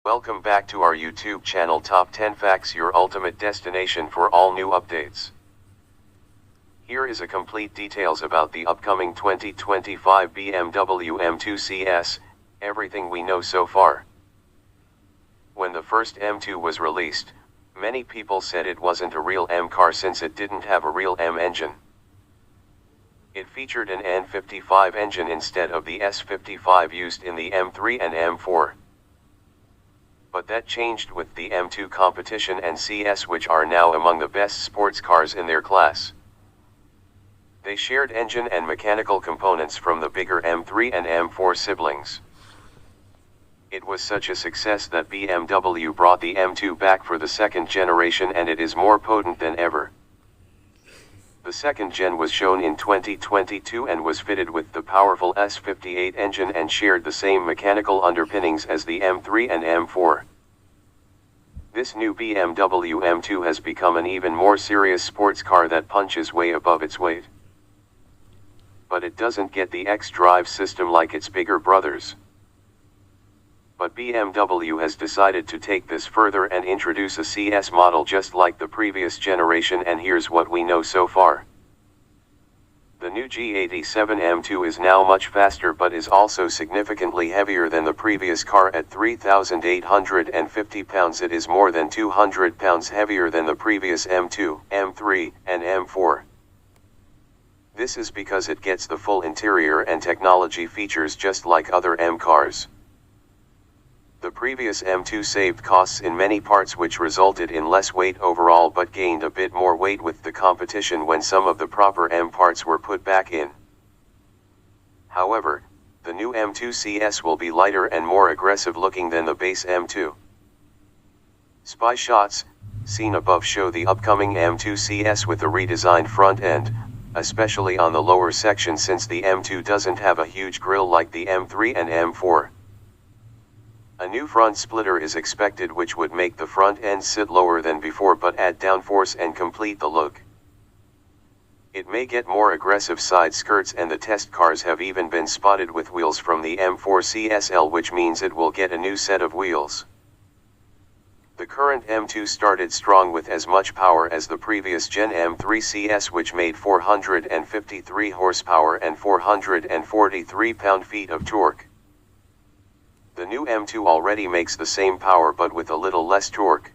Welcome back to our YouTube channel Top 10 Facts, your ultimate destination for all new updates. Here is a complete details about the upcoming 2025 BMW M2 CS, everything we know so far. When the first M2 was released, many people said it wasn't a real M car since it didn't have a real M engine. It featured an N55 engine instead of the S55 used in the M3 and M4. But that changed with the M2 competition and CS, which are now among the best sports cars in their class. They shared engine and mechanical components from the bigger M3 and M4 siblings. It was such a success that BMW brought the M2 back for the second generation, and it is more potent than ever. The second gen was shown in 2022 and was fitted with the powerful S58 engine and shared the same mechanical underpinnings as the M3 and M4. This new BMW M2 has become an even more serious sports car that punches way above its weight. But it doesn't get the X-Drive system like its bigger brothers. But BMW has decided to take this further and introduce a CS model just like the previous generation, and here's what we know so far. The new G87 M2 is now much faster but is also significantly heavier than the previous car at 3,850 pounds. It is more than 200 pounds heavier than the previous M2, M3, and M4. This is because it gets the full interior and technology features just like other M cars. The previous M2 saved costs in many parts, which resulted in less weight overall, but gained a bit more weight with the competition when some of the proper M parts were put back in. However, the new M2 CS will be lighter and more aggressive looking than the base M2. Spy shots, seen above, show the upcoming M2 CS with a redesigned front end, especially on the lower section since the M2 doesn't have a huge grille like the M3 and M4. A new front splitter is expected, which would make the front end sit lower than before but add downforce and complete the look. It may get more aggressive side skirts, and the test cars have even been spotted with wheels from the M4 CSL, which means it will get a new set of wheels. The current M2 started strong with as much power as the previous gen M3 CS, which made 453 horsepower and 443 pound-feet of torque. The new M2 already makes the same power but with a little less torque.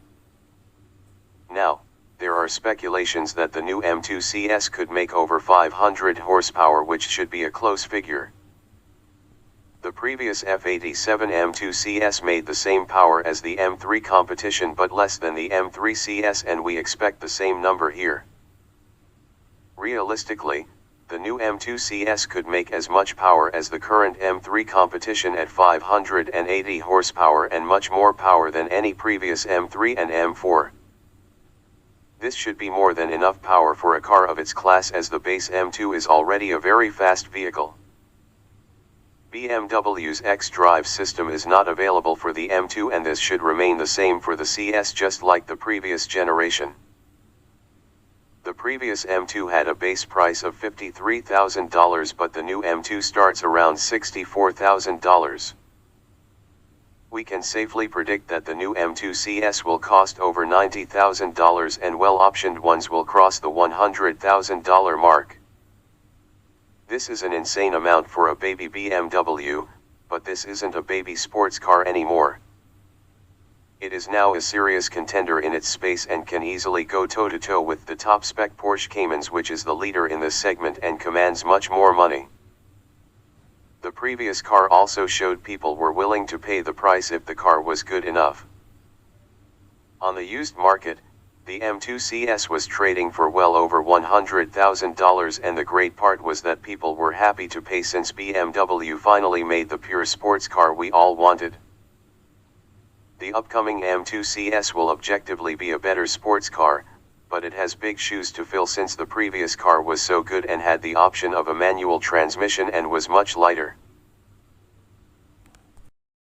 Now, there are speculations that the new M2 CS could make over 500 horsepower, which should be a close figure. The previous F87 M2 CS made the same power as the M3 competition but less than the M3 CS, and we expect the same number here. Realistically, the new M2 CS could make as much power as the current M3 competition at 580 horsepower and much more power than any previous M3 and M4. This should be more than enough power for a car of its class, as the base M2 is already a very fast vehicle. BMW's X-Drive system is not available for the M2, and this should remain the same for the CS, just like the previous generation. The previous M2 had a base price of $53,000, but the new M2 starts around $64,000. We can safely predict that the new M2 CS will cost over $90,000, and well-optioned ones will cross the $100,000 mark. This is an insane amount for a baby BMW, but this isn't a baby sports car anymore. It is now a serious contender in its space and can easily go toe-to-toe with the top-spec Porsche Caymans, which is the leader in this segment and commands much more money. The previous car also showed people were willing to pay the price if the car was good enough. On the used market, the M2 CS was trading for well over $100,000, and the great part was that people were happy to pay since BMW finally made the pure sports car we all wanted. The upcoming M2 CS will objectively be a better sports car, but it has big shoes to fill since the previous car was so good and had the option of a manual transmission and was much lighter.